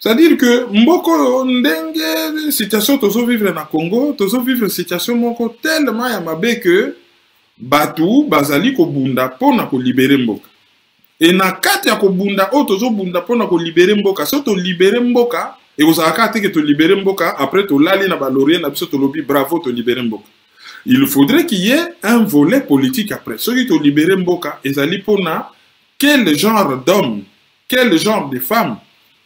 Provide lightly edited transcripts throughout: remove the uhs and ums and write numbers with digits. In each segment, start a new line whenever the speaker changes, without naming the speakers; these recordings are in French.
C'est-à-dire que mboko ndenge situation tozo vivre na Congo, tozo vivre situation moko tellement ya mabe que batu bazali ko bunda pona ko libérer mboka. Et na kati ya ko bunda o tozo bunda pona ko libérer mboka, so to libérer mboka et vous avez que to libérer mboka après to lali na balorien na biso to lobi bravo to libérer mboka. Il faudrait qu'il y ait un volet politique après. Ceux qui to libérer mboka ezali pona quel genre d'homme, quel genre de femme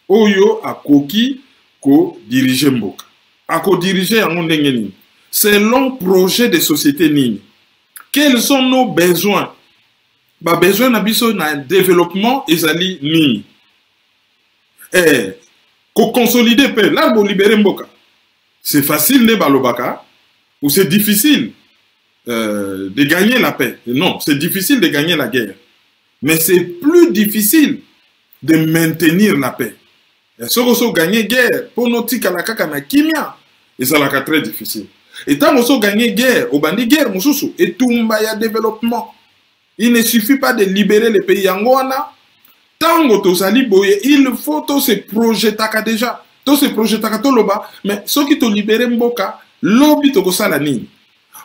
Oyo a koki ko diriger mboka. A ko diriger yango ndenge nini. Selon projet de société nini. Quels sont nos besoins? Ba besoin na biso na développement ezali nini. Ko consolider pe là bo libérer mboka. C'est facile ne balobaka ou c'est difficile de gagner la paix. Non, c'est difficile de gagner la guerre. Mais c'est plus difficile de maintenir la paix. Et si on gagne guerre, pour nous tika la kaka na kimia, et ça la très difficile. Et tant qu'on gagne guerre, au bandi guerre, mususu, et tout ya développement. Il ne suffit pas de libérer les pays angwana. Tant que tu sali boye, il faut tout se projeter déjà. Tout se projeter to loba, mais ceux qui te libéré mboka, lobby to kosala nini.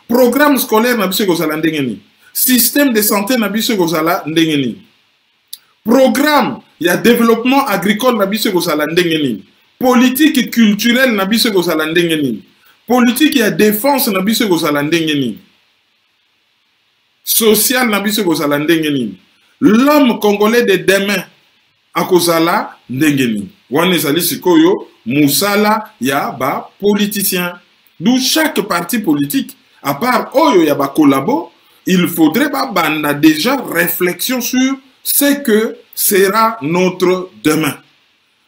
Programme scolaire na biso kosala ndenge nini. Système de santé na biso kosala ndenge nini. Programme, il y a développement agricole na biso kosala ndenge nini. Politique culturelle na biso kosala ndenge nini. Politique ya défense na biso kosala ndenge nini. Social na biso kosala ndenge nini. L'homme congolais de demain akozala ndenge nini. Wana ezali sikoyo musala ya ba politicien. D'où chaque parti politique, à part oyo ya ba collabo, il faudrait ba banda déjà réflexion sur ce que sera notre demain.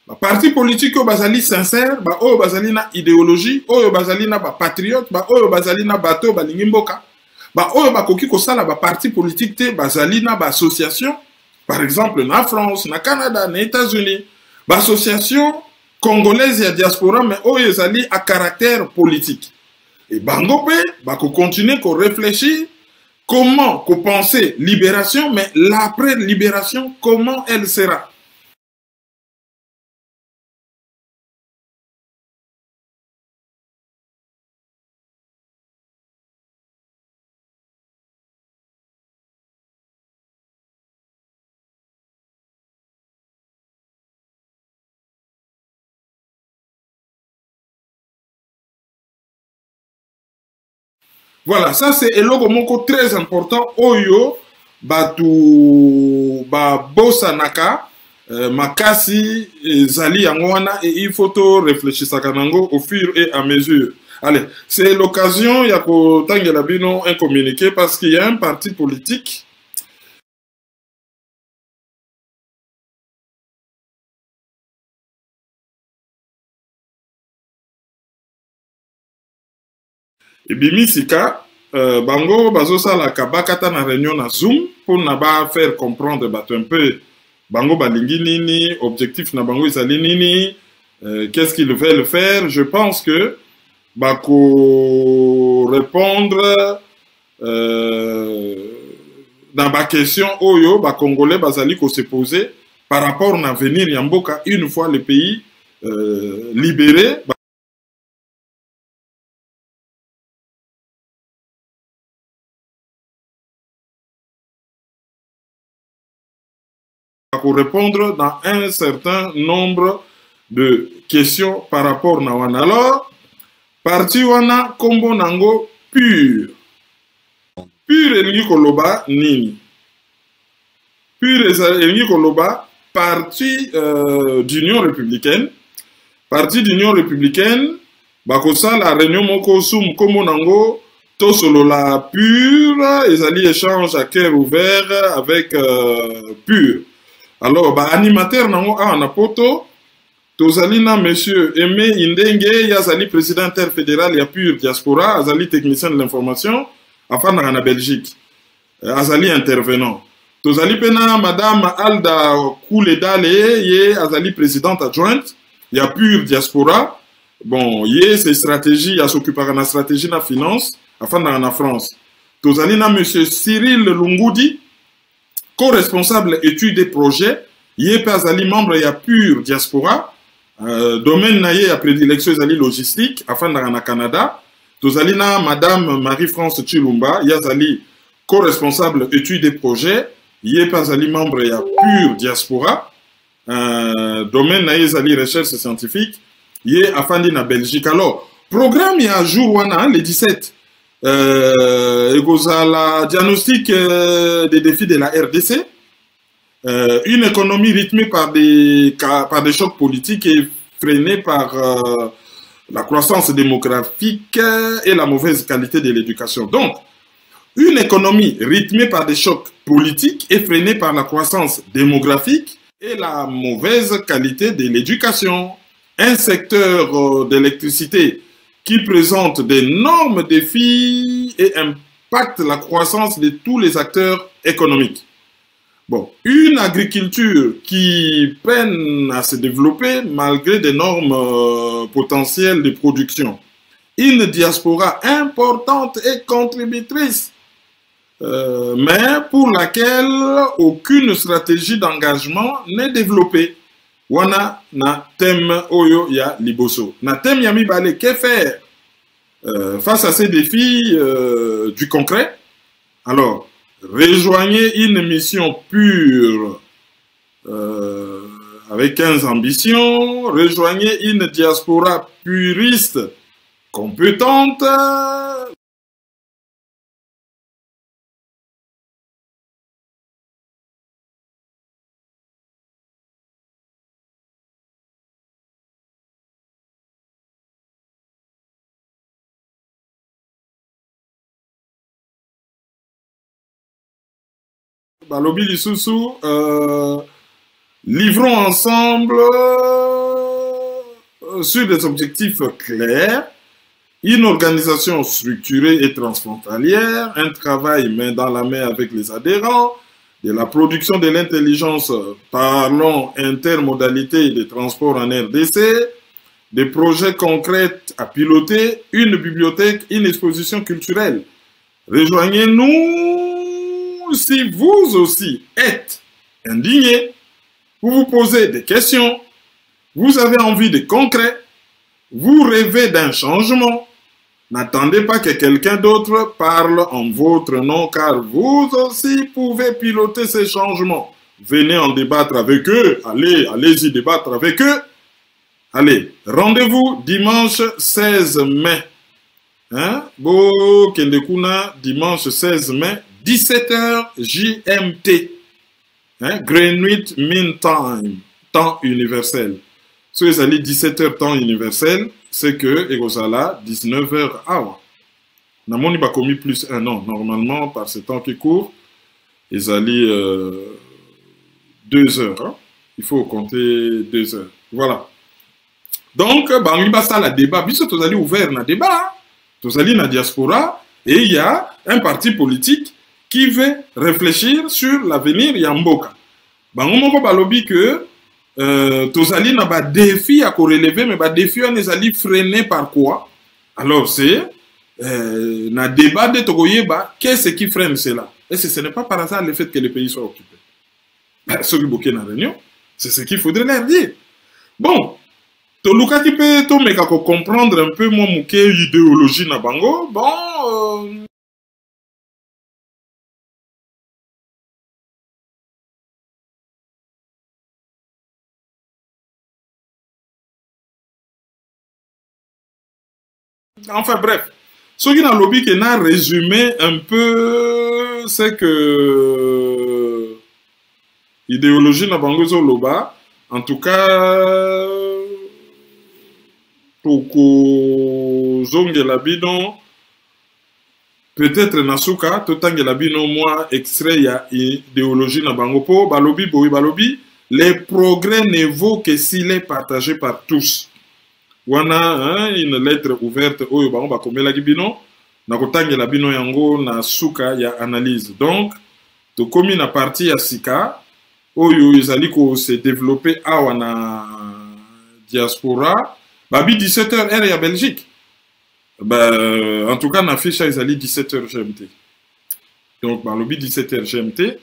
Ba parti politique au bazali sincère, ba oyo bazali na idéologie, oyo bazali na ba patriote, ba oyo bazali na bato balingi mboka, ba oyo bakoki kosala ba parti politique te bazali na ba association, par exemple na France, na Canada, na États-Unis, ba association congolaise ya diaspora mais oyo ezali à caractère politique. Et bango pe bako continuer ko réfléchir comment qu'on penser libération, mais l'après-libération, comment elle sera? Voilà, ça c'est eloko moko très important. Oyo, batu, ba bossa naka, makasi, zali yangwana, et il faut tout réfléchir ça kanango au fur et à mesure. Allez, c'est l'occasion, yako tangela bino un communiqué parce qu'il y a un parti politique. Et bimisika, bango bazosa la kabakata na réunion na Zoom pour na ba faire comprendre bato un peu bango balingi nini, objectif na bango izali nini, qu'est-ce qu'ils veulent faire. Je pense que bako répondre dans ba question oyo ba congolais bazali ko se poser par rapport na venir ya mboka une fois le pays libéré. Pour répondre dans un certain nombre de questions par rapport à wana. Alors, parti wana kombo nango pur. Pur elingi koloba nini. Pur elingi koloba parti d'Union républicaine. Parti d'Union républicaine, bakosa la réunion moko sum kombo nango tosolo la pur, ezali échange à cœur ouvert avec pur. Alors, bah, animateur nango a na poto, tozalina monsieur Aimé Indenge, yazali président interfédéral ya pur diaspora, azali technicien de l'information, afin na Belgique, azali intervenant. Tozali pena madame Alda Kouledale, ye azali présidente adjointe, ya pur diaspora, bon, ye ses stratégies, ya s'occupera na stratégie na finance, afin na France. Tozalina monsieur Cyril Lungoudi, co-responsable études et projets, Yé Pazali, membre ya pur diaspora, Domaine naye à prédilection ezali logistique afin na Canada. Tozali na Madame Marie-France Chilumba, yazali co-responsable études et projets, yé pas zali membre ya Pure Diaspora. Domaine naye ezali recherche scientifique, yé afandi na Belgique. Alors, programme ya jour wana le 17. Egozala diagnostic des défis de la RDC. Une économie rythmée par des chocs politiques et freinée par la croissance démographique et la mauvaise qualité de l'éducation. Donc, une économie rythmée par des chocs politiques et freinée par la croissance démographique et la mauvaise qualité de l'éducation. Un secteur d'électricité qui présente d'énormes défis et impacte la croissance de tous les acteurs économiques. Bon, une agriculture qui peine à se développer malgré d'énormes potentiels de production. Une diaspora importante et contributrice, mais pour laquelle aucune stratégie d'engagement n'est développée. Wana na thème oyo ya liboso. Na thème ya mibale, que faire face à ces défis du concret? Alors, rejoignez une mission pure avec 15 ambitions. Rejoignez une diaspora puriste, compétente. Balobi Lisusu, livrons ensemble sur des objectifs clairs, une organisation structurée et transfrontalière, un travail main dans la main avec les adhérents, de la production de l'intelligence, parlons intermodalité des transports en RDC, des projets concrets à piloter, une bibliothèque, une exposition culturelle. Rejoignez-nous si vous aussi êtes indigné, vous vous posez des questions, vous avez envie de concret, vous rêvez d'un changement. N'attendez pas que quelqu'un d'autre parle en votre nom, car vous aussi pouvez piloter ces changements. Venez en débattre avec eux. Allez, allez-y débattre avec eux. Allez, rendez-vous dimanche 16 mai. Hein? Bo Kendekuna, dimanche 16 mai, 17h JMT. Hein? Greenwich Mean Time, temps universel. Si vous allez 17h temps universel, c'est que Egosala 19h hour. Namoni ba commis plus un an. Normalement, par ce temps qui court, ils allaient 2 heures. Hein? Il faut compter 2 heures. Voilà. Donc, on va ça la débat. Puisque vous allez ouvert na débat, vous allez na diaspora, et il y a un parti politique qui veut réfléchir sur l'avenir Yamboka. On va lobby que Tozali n'a pas défi à relever, mais défi on est freiné par quoi? Alors c'est na débat de Togoyeba, qu'est-ce qui freine cela? Et ce n'est pas par hasard le fait que les pays soient occupés. Ce qui bloqué dans la réunion, c'est ce qu'il faudrait leur dire. Bon, Toluka qui peut comprendre un peu mon mouké idéologie na bango. Bon. Enfin bref, ce qui dans le lobby qui a résumé un peu, c'est que idéologie na bango zoloba, en tout cas, Toko zongela bidon, peut-être nasuka, totangela bino moi extrait ya idéologie na bango po, balobi boui balobi, les progrès ne vaut que s'il est partagé par tous. Wana une lettre ouverte oyo bango bakomela bino na kotangela bino yango na suka ya analyse. Donc to komi na partie ya sika oyo ezali ko se développer awa na diaspora babi 17h heure ya Belgique. En tout cas na fiche ezali 17h GMT. Donc balobi 17h GMT.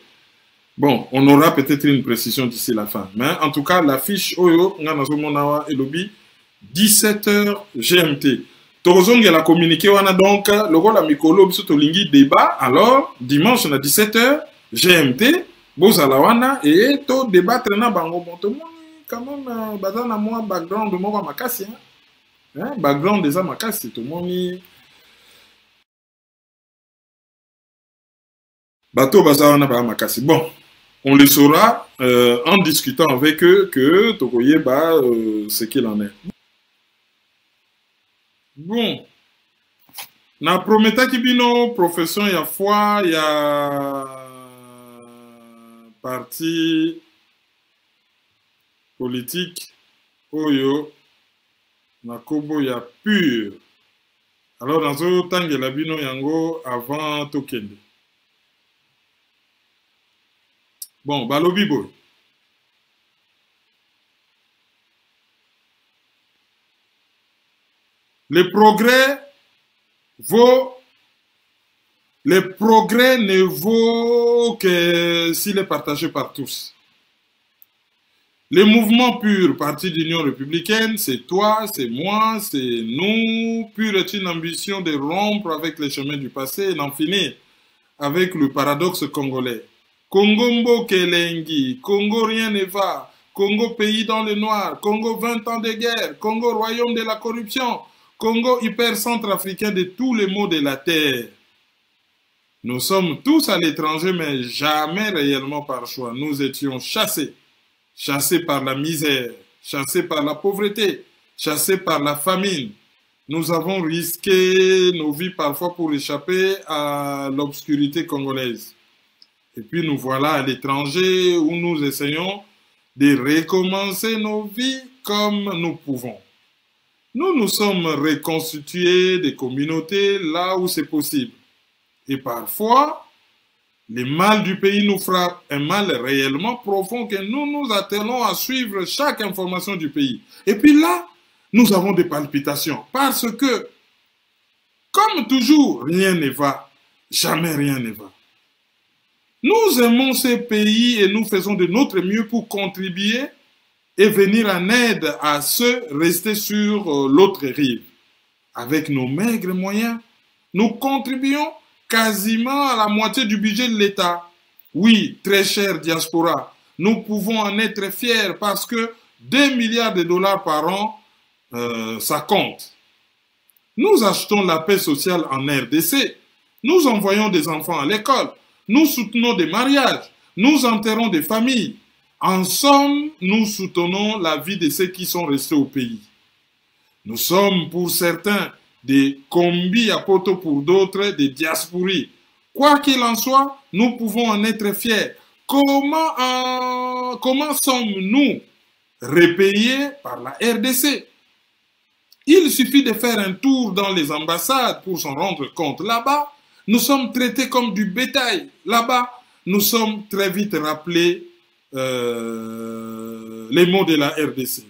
Bon, on aura peut-être une précision d'ici la fin. Mais en tout cas, l'affiche Oyo, Nganazomonawa Elobi, 17h GMT. Torozong a communiqué, donc, le rôle à Mikolo, Bisotolingi débat. Alors, dimanche, on a 17h GMT, Bozalawana, et to débattre na bango. Bon, tout le monde, quand même, bazana moi, background de moi, makasi, hein? Background des amakasi, tout le monde. Bateau bazana ba makasi. Bon. On le saura en discutant avec eux que Tokoye ce qu'il en est. Bon. Na prometa kibino profession ya foi ya parti politique oyo na kobo ya pur. Alors dans ce temps la bino yango avant tokende. Bon, balobi boy. Le progrès ne vaut que s'il est partagé par tous. Le mouvement pur, parti d'Union républicaine, c'est toi, c'est moi, c'est nous. Pur est une ambition de rompre avec les chemins du passé et d'en finir avec le paradoxe congolais. Congo Mbokelengi, Congo rien ne va, Congo pays dans le noir, Congo 20 ans de guerre, Congo royaume de la corruption, Congo hyper-centrafricain de tous les maux de la terre. Nous sommes tous à l'étranger, mais jamais réellement par choix. Nous étions chassés, chassés par la misère, chassés par la pauvreté, chassés par la famine. Nous avons risqué nos vies parfois pour échapper à l'obscurité congolaise. Et puis nous voilà à l'étranger où nous essayons de recommencer nos vies comme nous pouvons. Nous nous sommes reconstitués des communautés là où c'est possible. Et parfois, le mal du pays nous frappe, un mal réellement profond que nous nous attelons à suivre chaque information du pays. Et puis là, nous avons des palpitations parce que, comme toujours, rien ne va, jamais rien ne va. Nous aimons ces pays et nous faisons de notre mieux pour contribuer et venir en aide à ceux restés sur l'autre rive. Avec nos maigres moyens, nous contribuons quasiment à la moitié du budget de l'État. Oui, très cher diaspora, nous pouvons en être fiers parce que 2 milliards de dollars par an, ça compte. Nous achetons la paix sociale en RDC. Nous envoyons des enfants à l'école. Nous soutenons des mariages, nous enterrons des familles. En somme, nous soutenons la vie de ceux qui sont restés au pays. Nous sommes pour certains des combis à poto, pour d'autres des diasporis. Quoi qu'il en soit, nous pouvons en être fiers. Comment sommes-nous repayés par la RDC? Il suffit de faire un tour dans les ambassades pour s'en rendre compte. Là-bas, nous sommes traités comme du bétail. Là-bas, nous sommes très vite rappelés les mots de la RDC.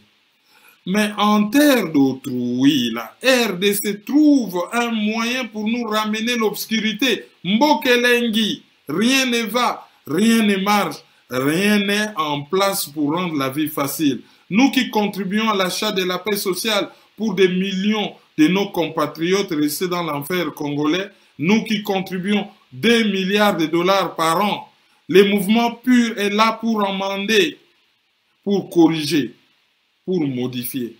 Mais en terre d'autrui, la RDC trouve un moyen pour nous ramener l'obscurité. Mbokelengi, rien ne va, rien ne marche, rien n'est en place pour rendre la vie facile. Nous qui contribuons à l'achat de la paix sociale pour des millions de nos compatriotes restés dans l'enfer congolais, nous qui contribuons 2 milliards de dollars par an, le mouvement pur est là pour amender, pour corriger, pour modifier,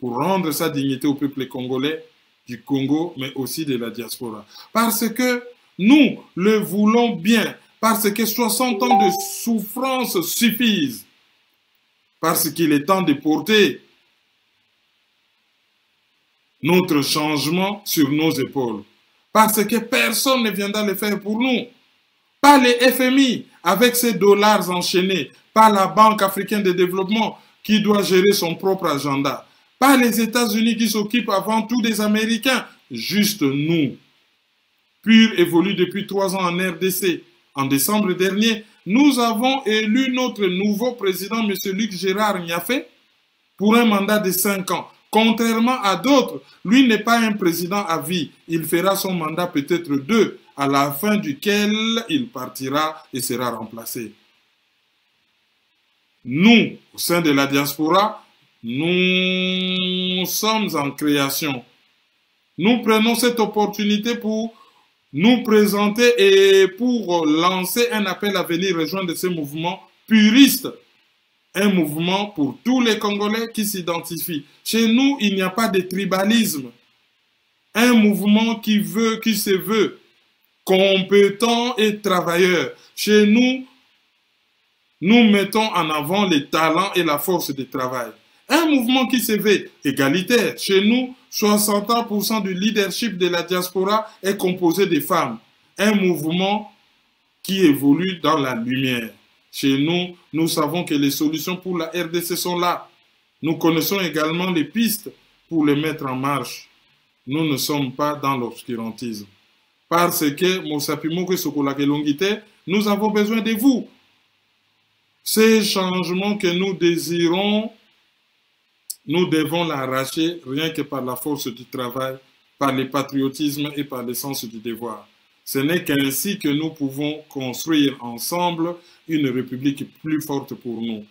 pour rendre sa dignité au peuple congolais du Congo, mais aussi de la diaspora. Parce que nous le voulons bien, parce que 60 ans de souffrance suffisent, parce qu'il est temps de porter notre changement sur nos épaules. Parce que personne ne viendra le faire pour nous. Pas les FMI avec ses dollars enchaînés. Pas la Banque africaine de développement qui doit gérer son propre agenda. Pas les États-Unis qui s'occupent avant tout des Américains. Juste nous. PUR évolue depuis 3 ans en RDC. En décembre dernier, nous avons élu notre nouveau président, M. Luc Gérard Niafé, pour un mandat de 5 ans. Contrairement à d'autres, lui n'est pas un président à vie. Il fera son mandat peut-être 2, à la fin duquel il partira et sera remplacé. Nous, au sein de la diaspora, nous sommes en création. Nous prenons cette opportunité pour nous présenter et pour lancer un appel à venir rejoindre ce mouvement puriste. Un mouvement pour tous les Congolais qui s'identifient. Chez nous, il n'y a pas de tribalisme. Un mouvement qui se veut compétent et travailleur. Chez nous, nous mettons en avant les talents et la force de travail. Un mouvement qui se veut égalitaire. Chez nous, 60% du leadership de la diaspora est composé de femmes. Un mouvement qui évolue dans la lumière. Chez nous, nous savons que les solutions pour la RDC sont là. Nous connaissons également les pistes pour les mettre en marche. Nous ne sommes pas dans l'obscurantisme. Parce que, nous avons besoin de vous. Ces changements que nous désirons, nous devons l'arracher rien que par la force du travail, par le patriotisme et par le sens du devoir. Ce n'est qu'ainsi que nous pouvons construire ensemble une république plus forte pour nous.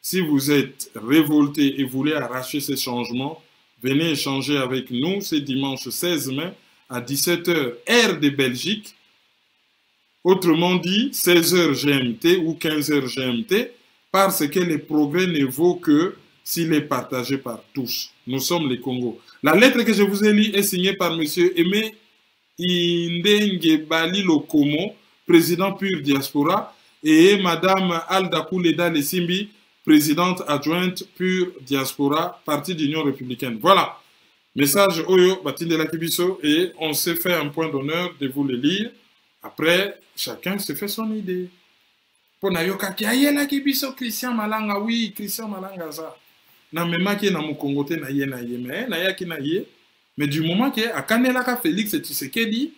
Si vous êtes révoltés et voulez arracher ces changements, venez échanger avec nous ce dimanche 16 mai à 17 h, heure de Belgique. Autrement dit, 16 h GMT ou 15 h GMT, parce que le progrès ne vaut que s'il est partagé par tous. Nous sommes les Congos. La lettre que je vous ai lue est signée par M. Aimé Indengebali Lokomo, président Pure Diaspora, et Mme Alda Kouleda Lesimbi, présidente adjointe Pure Diaspora, parti d'Union républicaine. Voilà. Message Oyo Batindela Kibiso, et on s'est fait un point d'honneur de vous le lire. Après, chacun se fait son idée. Pour Nayoka Kiayela Kibiso, Christian Malanga, oui, Christian Malanga, ça. Na mema ki na mukongote na ye mais na yaki na ye. Mais du moment que à Kanelaka Félix et Tshisekedi,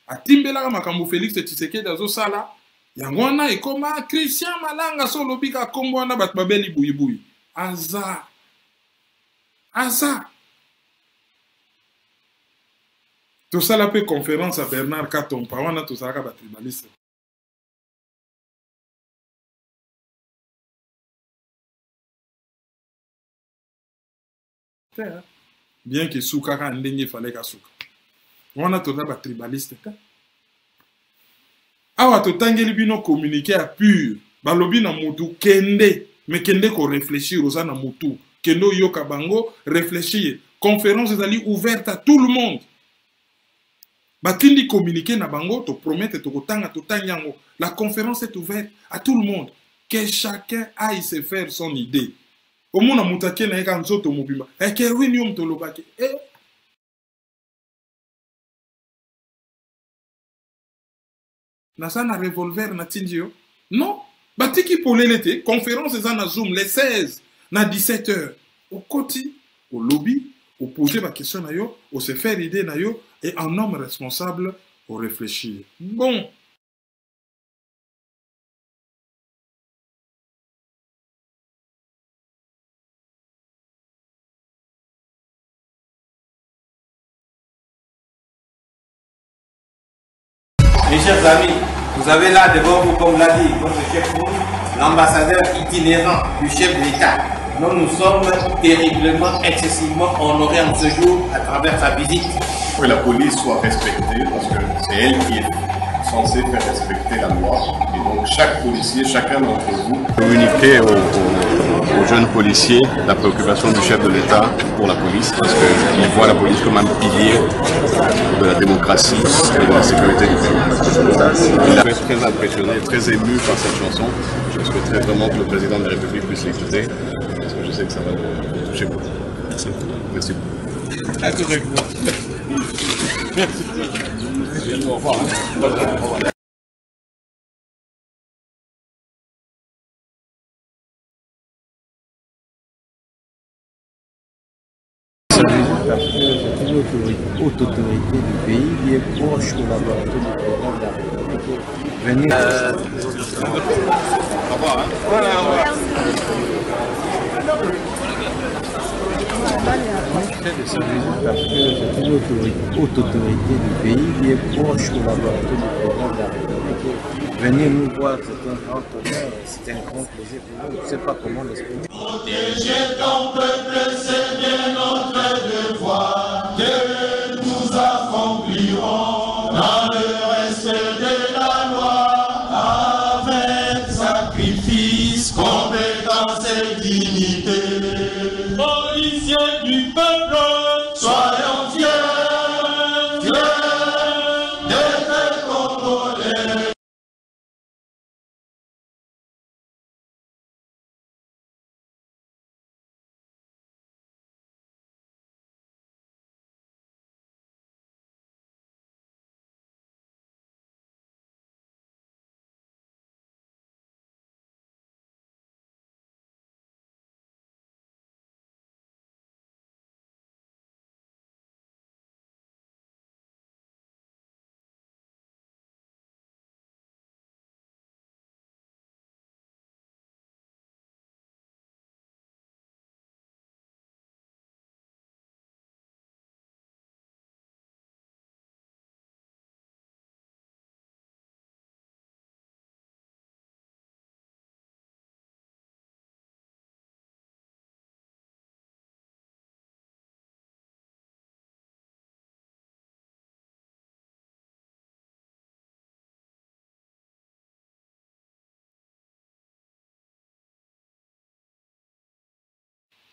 à Timbelaka makambo Félix et Tshisekedi azo sala, yangwana et koma Christian Malanga so lobika kombwana bat babeli buibui. Aza. Aza. Tout ça la peut conférence à Bernard Katompa, on a tout ça à tribaliste. Bien que Soukaka ndenge fallait ka Souka. On a tout ça à tribaliste. Awa to tangeli bino communiquer à pur. Balobi na mutu kende, mais kende ko réfléchir aux na mutu. Kendo yoka bango réfléchir. Conférence est ouverte à tout le monde. Batindi communiquer na bango, to promettre to kotanga to tanyango. La conférence est ouverte à tout le monde. Que chacun aille se faire son idée. Au monde a moutake na eka nzoto mobimba. Eke winium to lobake. Na sana revolver na tindio? Non. Batiki pour l'été, conférence est na Zoom les 16 na 17 h. Au côté, au lobby, au poser ma question na yo, au se faire idée na yo, et en homme responsable, au réfléchir. Bon.
Mes chers amis, vous avez là devant vous, comme l'a dit votre chef, l'ambassadeur itinérant du chef de l'État. Nous sommes terriblement, excessivement honorés en ce jour à travers sa visite.
Que la police soit respectée, parce que c'est elle qui est censée faire respecter la loi. Et donc chaque policier, chacun d'entre vous, communiquer aux jeunes policiers la préoccupation du chef de l'État pour la police, parce qu'il voit la police comme un pilier de la démocratie et de la sécurité du pays. Il a été très impressionné, très ému par cette chanson. Je souhaiterais vraiment que le président de la République puisse l'écouter, parce que je sais que ça va le toucher beaucoup. Merci. Merci beaucoup. Merci. Au revoir. Au revoir.
Parce que c'est une haute autorité du pays qui est proche collaborateur du président de la République. Venir.
Au revoir. Hein.
Voilà, au revoir. ça veut dire parce que c'est une haute autorité du pays qui est proche collaborateur du président de la République. Venir nous voir, c'est un grand honneur, c'est un grand plaisir pour nous. Je ne sais pas comment l'exprimer.
Protéger ton peuple, c'est bien notre devoir que nous accomplirons dans le respect de la loi, avec sacrifice, compétence et dignité. Policiers du peuple, soyons fiers, fiers d'être congolais.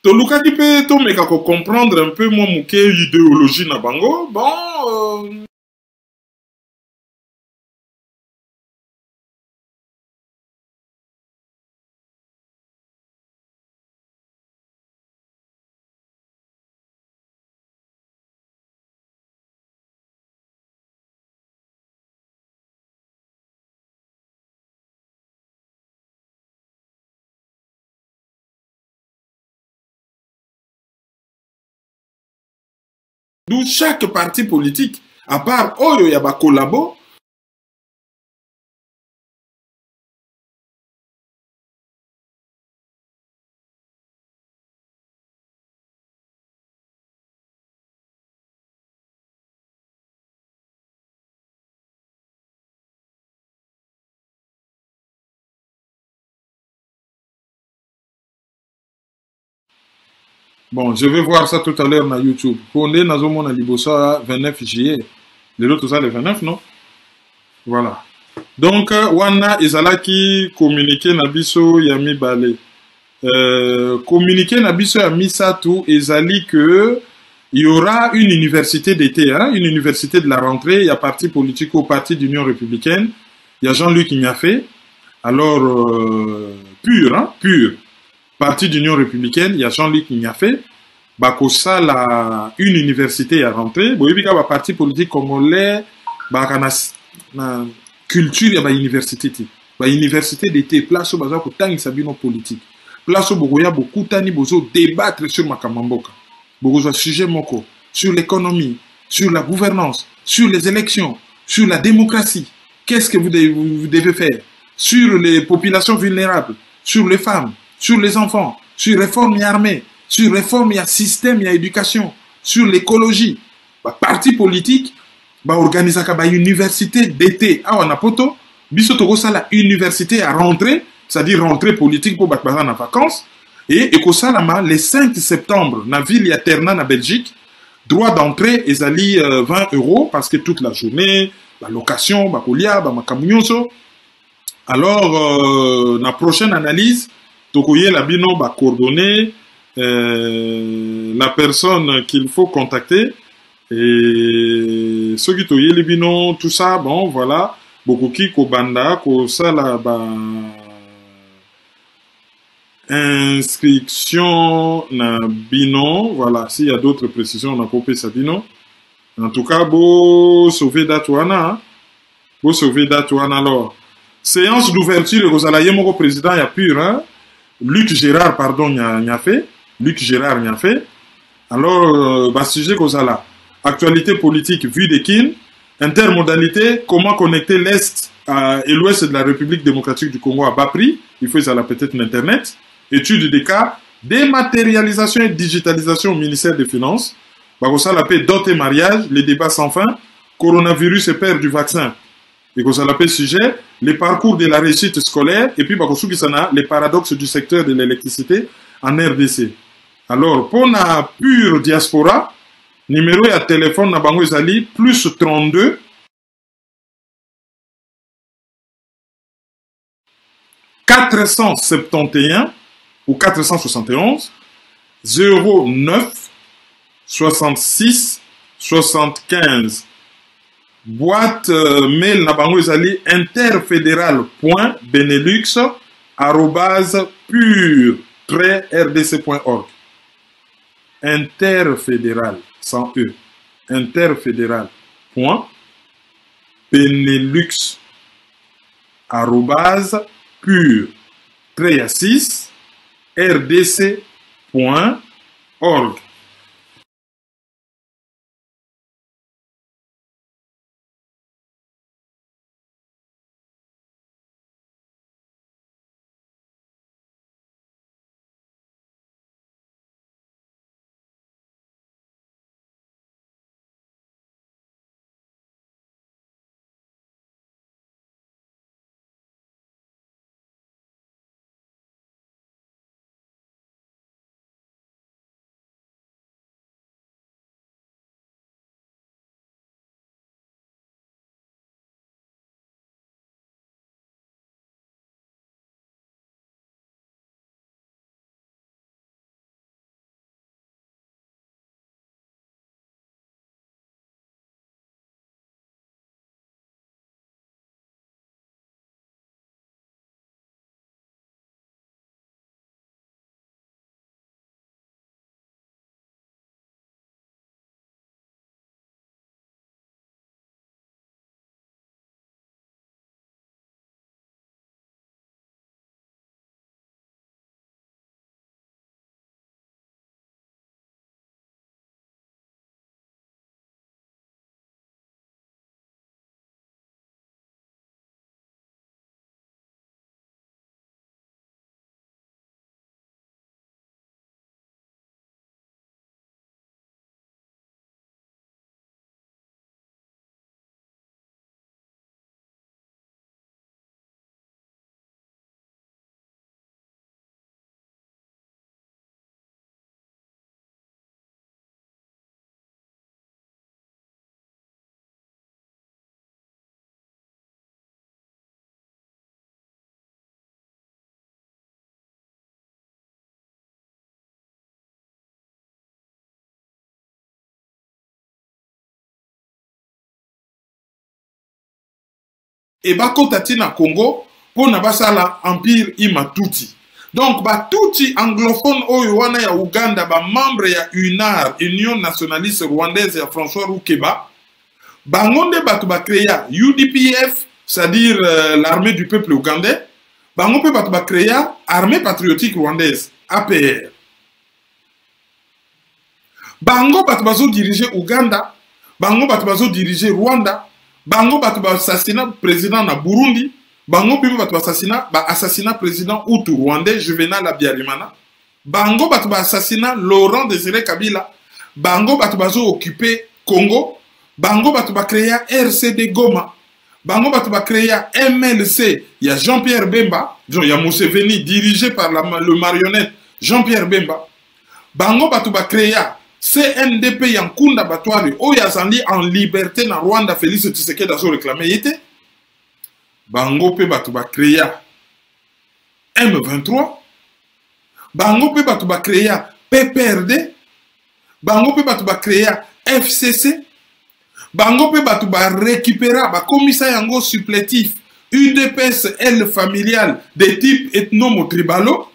Toluka qui peut comprendre un peu moi mouke idéologie na bango. Bon. D'où chaque parti politique, à part Oyo Yaba collabo, bon, je vais voir ça tout à l'heure sur YouTube. On est dans mon Libosa 29 juillet. Les autres, ça le 29, non? Voilà. Donc, Wana Izalaki communiqué Nabiso Yami Balé. Communiqué Nabiso Yami Satou Izali que il y aura une université d'été, hein, une université de la rentrée. Il y a parti politique au parti d'Union républicaine. Il y a Jean-Luc Ignafe. Alors, pur, hein, pur. Parti d'Union républicaine, il y a Jean-Luc Ignafe. Bakosa la une université à rentrer. Boyebika ba parti politique congolais, ba na culture ya ba université ti. Ba université d'été place au baza ko tangi sabino politique. Place au bogoya beaucoup tani bozo débattre sur makamamboka. Bogoza sujet moko sur l'économie, sur la gouvernance, sur les élections, sur la démocratie. Qu'est-ce que vous devez faire sur les populations vulnérables, sur les femmes, sur les enfants, sur réforme et armée, sur réforme et système et éducation, sur l'écologie. Bah, parti politique, bah, organise une université d'été. Ah, on a poto, biso toko la université à rentrer, c'est-à-dire rentrer politique pour battre en vacances. Et ekosalama le 5 septembre, na ville ya Terna na Belgique, droit d'entrée ezali 20 € parce que toute la journée, la location, bah, kolia, bah, makamunyonso. Alors, la prochaine analyse, tokoye la bino ba coordonner la personne qu'il faut contacter et ceux qui toye les bino tout ça bon voilà beaucoup qui ko banda ko sala ba inscription na bino voilà s'il y a d'autres précisions on a coupé ça bino en tout cas beau sauver datouana beau sauver datouana alors séance d'ouverture Rosala Yemoko président ya pur hein Luc Gérard, pardon, n'y a fait. Luc Gérard n'y a fait. Alors, bah, sujet qu'on a là. Actualité politique vue des Kin. Intermodalité, comment connecter l'Est et l'Ouest de la République démocratique du Congo à bas prix. Il faut ça là peut-être Internet. Étude des cas. Dématérialisation et digitalisation au ministère des Finances. ça l'appelle dot et mariage, les débats sans fin, coronavirus et peur du vaccin. Et ça l'appelle sujet, les parcours de la réussite scolaire, et puis les paradoxes du secteur de l'électricité en RDC. Alors, pour la pure diaspora, numéro de téléphone na bango ezali plus 32 471 ou 471 09 66 75. Boîte mail na bango ezali interfédéral.benelux@pur-rdc.org. Interfédéral sans E. Interfédéral.benelux@pur-rdc.org. Et bakota tina Congo pour na basala empire imatuti. Donc batuti anglophone oyo wana ya Uganda ba membre ya UNAR, Union nationaliste rwandaise ya François Roukeba, bangonde batu ba créa UDPF, c'est-à-dire l'armée du peuple ougandais, bango pe batu ba créa armée patriotique rwandaise, APR. Bango batu bazo diriger Uganda, bango batu bazo diriger Rwanda, bango batu ba assassinat président na Burundi, bango pe batu ba assassinat président Hutu rwandais Juvenal Habyarimana, bango batu ba assassinat Laurent Désiré Kabila, bango batu bazo occuper Congo, bango batu ba créer RCD Goma, bango batu ba créer MLC, il y a Jean-Pierre Bemba, il y a Museveni dirigé par le marionnette Jean-Pierre Bemba, bango batu ba créer CNDP Yankunda Batwari, Oyazandi en liberté na Rwanda, Félix Tshisekedi azo réclamé yete. Bango pe batu ba créa M23. Bango pe batu ba créa PPRD. Bango pe batu ba créa FCC. Bango pe batu ba récupérer ba commissaire yango supplétif UDPS L familial de type ethnomo-tribalo.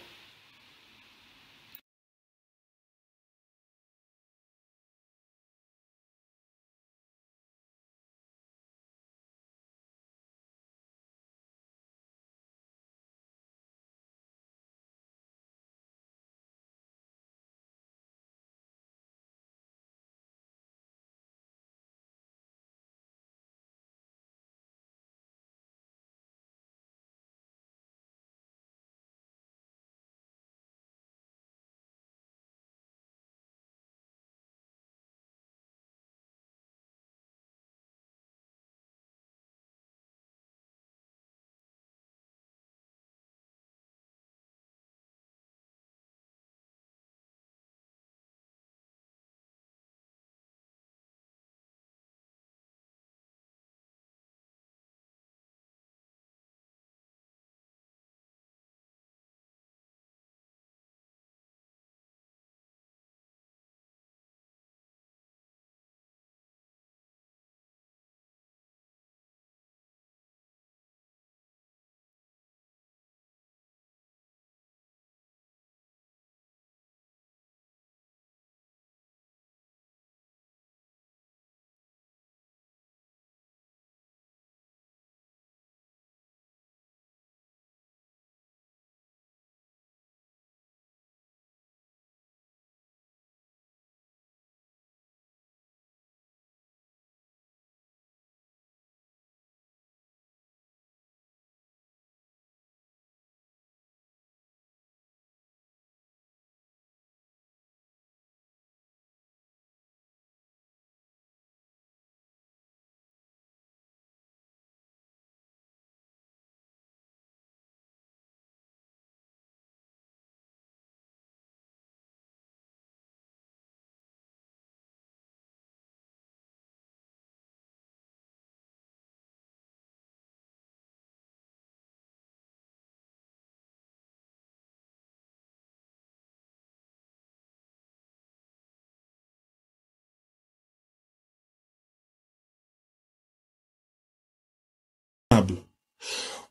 raisonnable.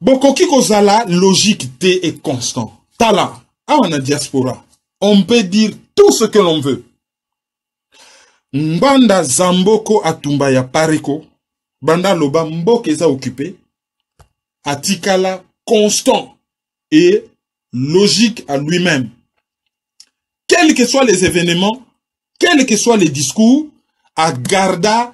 Bokoki kozala logique T et constant. Tala, awana diaspora. On peut dire tout ce que l'on veut. Mbanda Zamboko Atumba ya Pariko, Banda Loba Mboke eza occupé, Atikala constant et logique à lui-même. Quels que soient les événements, quels que soient les discours, à garda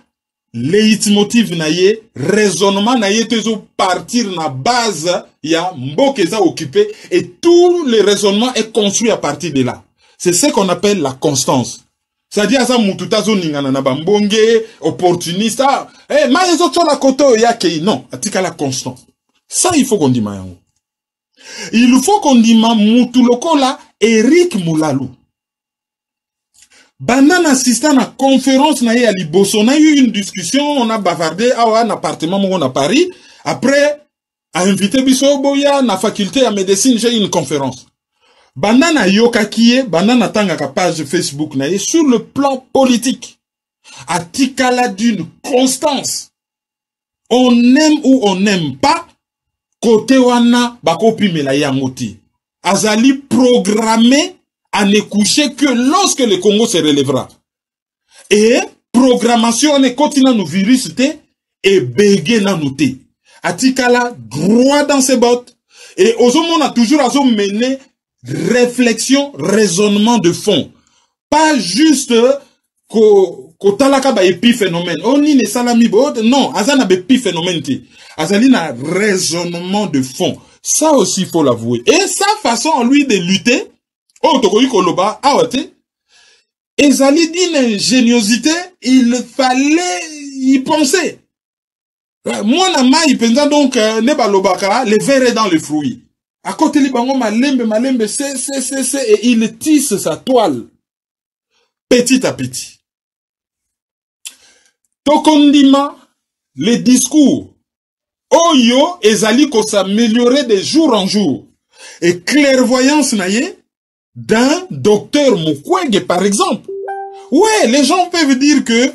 leitmotiv naye, raisonnement naye tezo partir na base ya Mboke eza occupé et tout le raisonnement est construit à partir de là. C'est ce qu'on appelle la constance. C'est-à-dire ça mututazo ningana na bambonge opportuniste ma ezo chola koto yake non atika la constant. Ça il faut qu'on dise mayango. Il faut qu'on dise mutuloko la Eric Moulalu. Banana assistant à conférence na ya Liboso, on a eu une discussion, on a bavardé à un appartement on a Paris. Après a invité Biso Boya na faculté à médecine, j'ai eu une conférence. Banana yokakie, banana tanga page Facebook naye sur le plan politique. Atikala d'une constance. On aime ou on n'aime pas, côté wana bakopi mela yangoti. Azali programmé à ne coucher que lorsque le Congo se relèvera. Et programmation ne continue nous virus et bégué na nous te. Atikala droit dans ses bottes. Et aux hommes on a toujours mené réflexion, raisonnement de fond. Pas juste kotalaka ba épiphénomène. On ni ne salami bod, non, azana ba épiphénomène ti. Azali na raisonnement de fond. Ça aussi il faut l'avouer. Et sa façon lui de lutter, oh tokoyi koloba, awate, ezali d'une ingéniosité, il fallait y penser. Moi na mai pensa donc ne balobaka, le verre est dans le fruit. À côté de bango malembe, c'est, et il tisse sa toile. Petit à petit. Tokondima, les discours. Oyo, ezali ko s'améliorer de jour en jour. Et clairvoyance naye, d'un docteur Mukwege, par exemple. Ouais, les gens peuvent dire que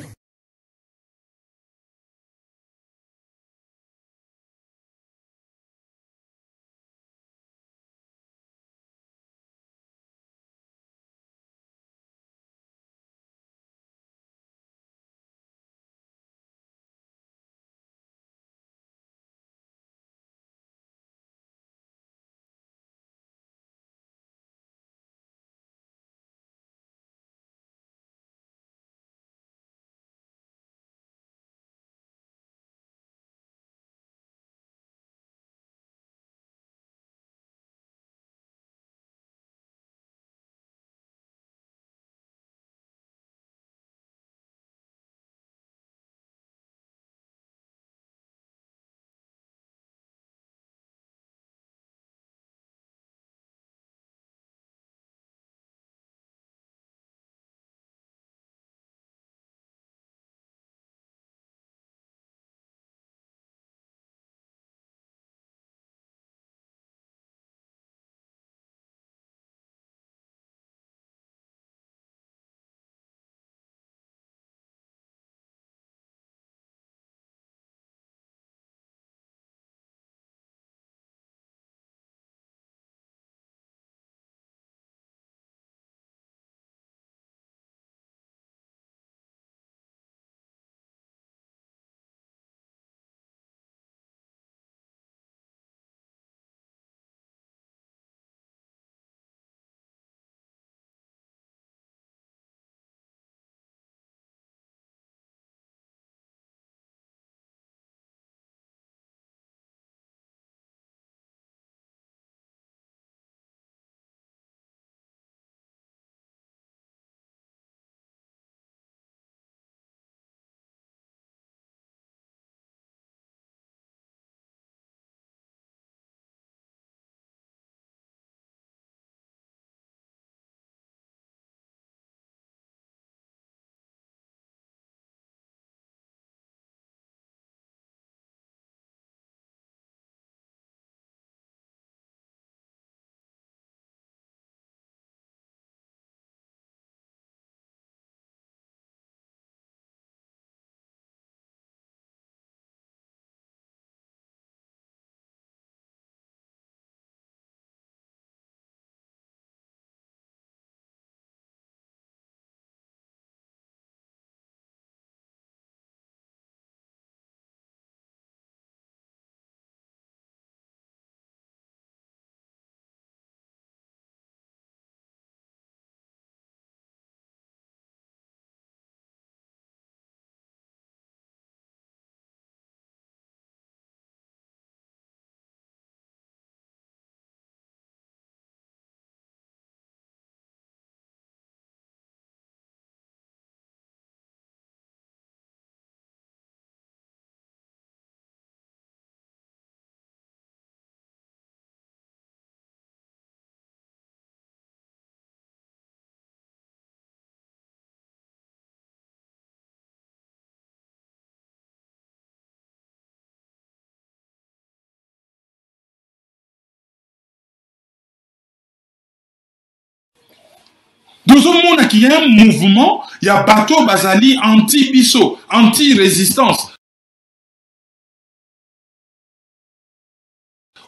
tozomona qu'il y a un mouvement, il y a bateau bazali anti-biso, anti-résistance.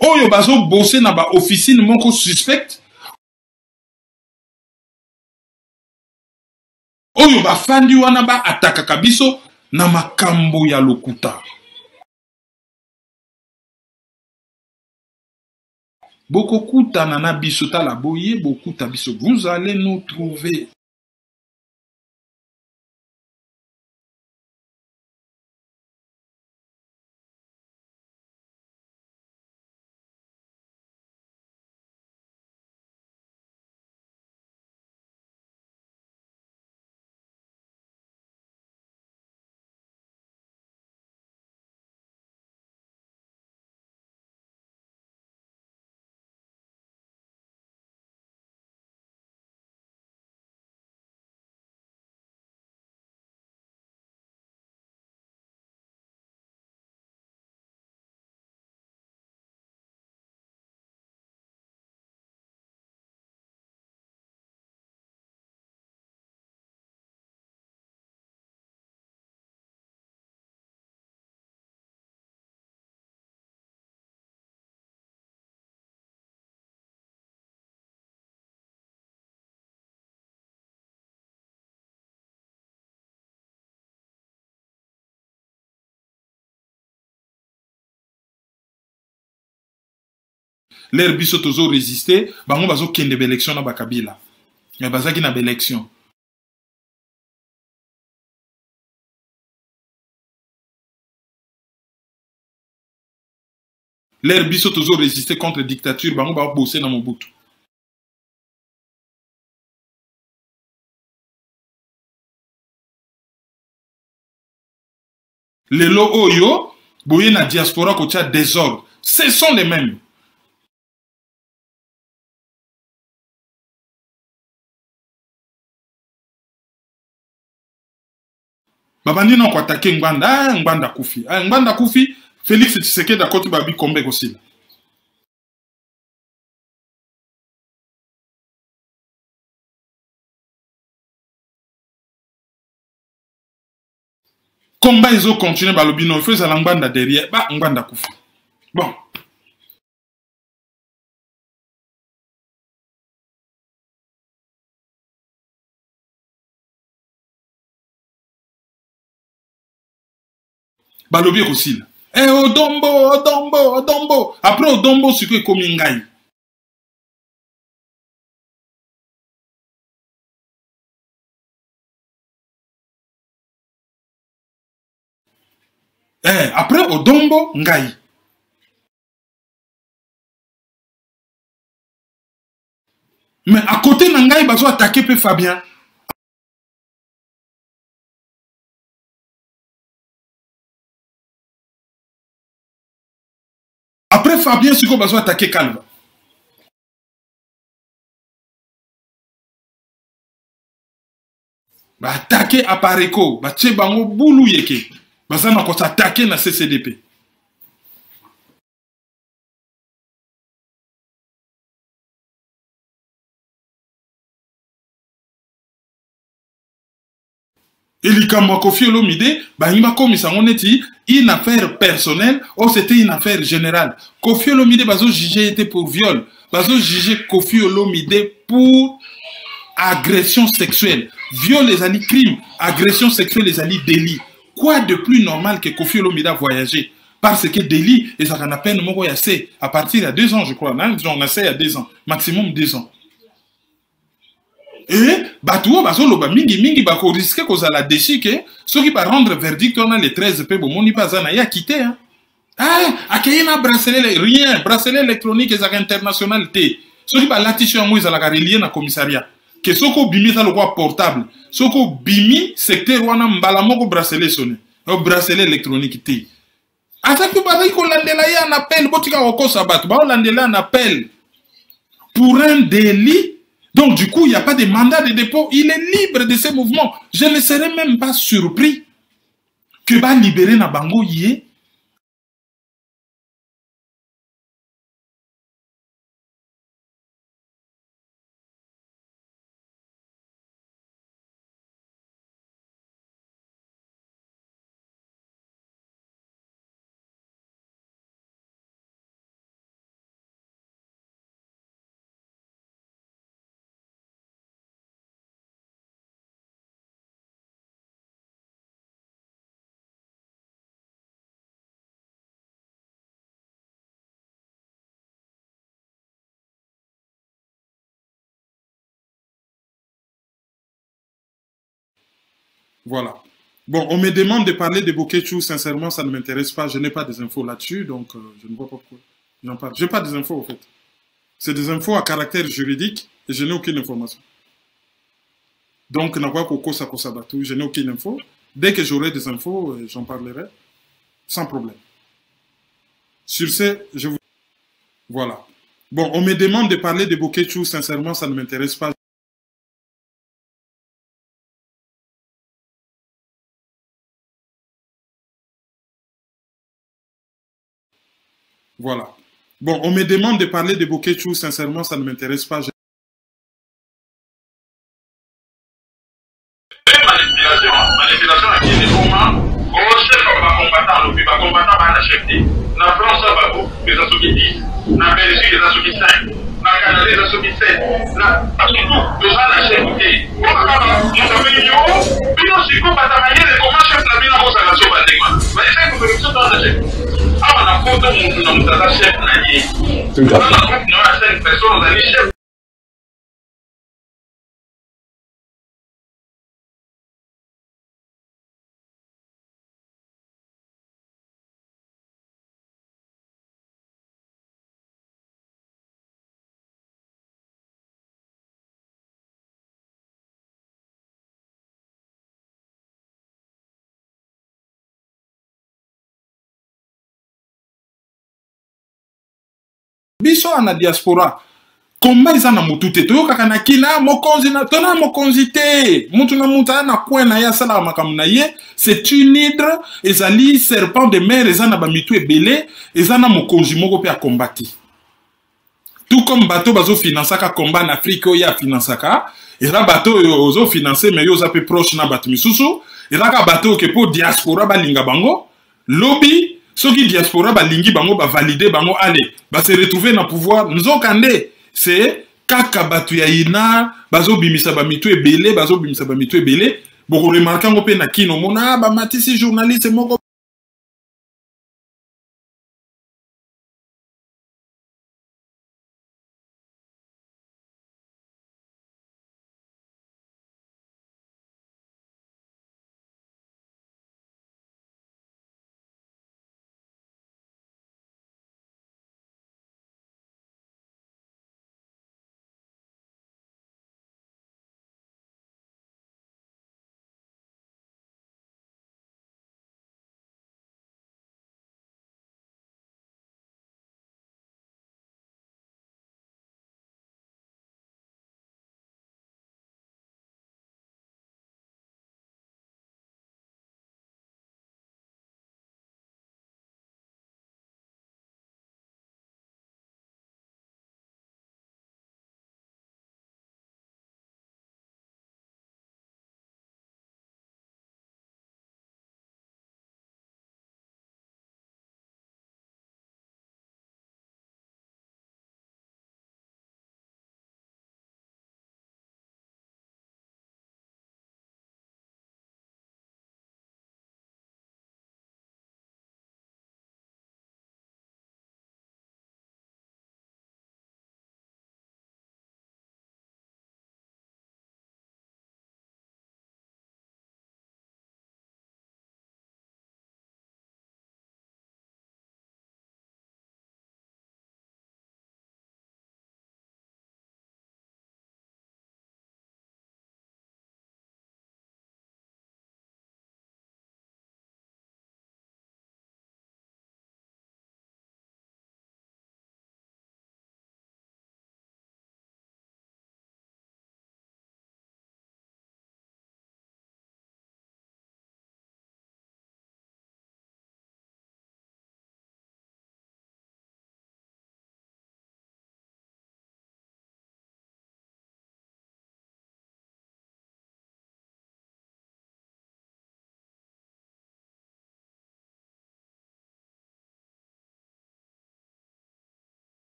Oyo bazo bossé na ba officine moko suspect. Oyo ba fandi wana ba atakaka biso na makambo ya lokuta. Bokokuta na biso tala boye bokuta biso. Vous allez nous trouver. L'air biso tozo résister, bango bazo kende élection na bakabila. Mais bazaki na élection. L'air biso tozo résister contre la dictature, bango ba bosser na Mobutu. Lelo oyo, boye na diaspora kotia désordre. Ce sont les mêmes. Babandi non ko attaquer Ngbanda, Ngbanda Koufi. Ngbanda Koufi, Félix Tshisekedi akoti babi kombe aussi. Combat ils ont continué balobi non fait ça Ngbanda derrière, ba Ngbanda Koufi. Bon. Balobi aussi. Eh Odombo, Odombo, Odombo. Après Odombo, c'est que comme Ngai. Eh, après Odombo, Ngai. Mais à côté de Ngai, ils ont attaqué peu Fabien. Après Fabien, c'est qu'on va attaquer Calva. Bah attaquer Apareko, bah tche bango boulou yeke. Bah ça n'a qu'à attaquer na CCDP. Et les Kamba Kofi Olomide, bah il m'a commis ça, on était une affaire personnelle, ou c'était une affaire générale. Kofi Olomide, bah jugé était pour viol. Bah jugé Kofi Olomide pour agression sexuelle. Viol les alliés crime, agression sexuelle les alliés délit. Quoi de plus normal que Kofi Olomide a voyagé? Parce que délit, et ça en a peine moko yassé à partir de 2 ans, je crois. Hein? On a essayé il y a 2 ans, maximum 2 ans. Et batuo bazoloba mingi bako risque kozala déchi que ceux qui par rendre verdict on a les 13 pe bomoni pas na ya quitté hein. Ah, akayina bracelet rien, bracelet électronique et international T. Ceux qui par latition moi ils ala relié na commissariat. Que soko bimi ça le quoi portable. Soko bimi secteur wana mbala moko bracelet sonné. O bracelet électronique T. Asa que bazai ko landela ya un appel botika ko sabat, ba landela un appel pour un délit. Donc, du coup, il n'y a pas de mandat de dépôt. Il est libre de ses mouvements. Je ne serais même pas surpris que va libérer Nabango yé. Voilà. Bon, on me demande de parler de Bokechu, sincèrement, ça ne m'intéresse pas. Je n'ai pas des infos là-dessus, donc je ne vois pas pourquoi j'en parle. Je n'ai pas des infos, en fait. C'est des infos à caractère juridique et je n'ai aucune information. Donc, je n'ai aucune info. Dès que j'aurai des infos, j'en parlerai sans problème. Sur ce, je vous... Voilà. Bon, on me demande de parler de Bokechu, sincèrement, ça ne m'intéresse pas. Voilà. Bon, on me demande de parler de Bokechu, sincèrement, ça ne m'intéresse pas.
Manipulation à qui est comment on chef va combattant, le combattant va l'acheter. Na France, ça va beaucoup, les associés 10. Na Belgique, les associés 5. Na Canada, les associés 7. Parce que tout, les gens l'achètent. On a fait une euro, puis on s'y coupe à ta manière de comment chef n'a bien avancé à la sauve. Mais c'est une corruption dans la chef. Ah, on a compté mon nom, on chef n'a rien. On a compté 5 personnes, on a dit chef.
Biso na diaspora komba iza na mutute to kaka na kina mokonzi na tona mokonzi te mutu na muta na kwena ya sala makamu na ye c'est une hydre ezali serpent de mer eza na ba mitu ebele eza na mokonzi moko pe a kombati tout comme bateau bazo finansaka combat en Afrique ya finansaka eza bateau ozo financer mais yo za pe proche na bato misusu eza ka bateau ke po diaspora balinga bango lobby ceux qui diaspora balingi bango ba valider bango allez ba se retrouver na pouvoir nzokande c'est kaka batu ya ina bazo bimisa ba mitu ebele bazo bimisa ba mitu ebele boko remarquer ngo pe na kino mona ba matisi journaliste moko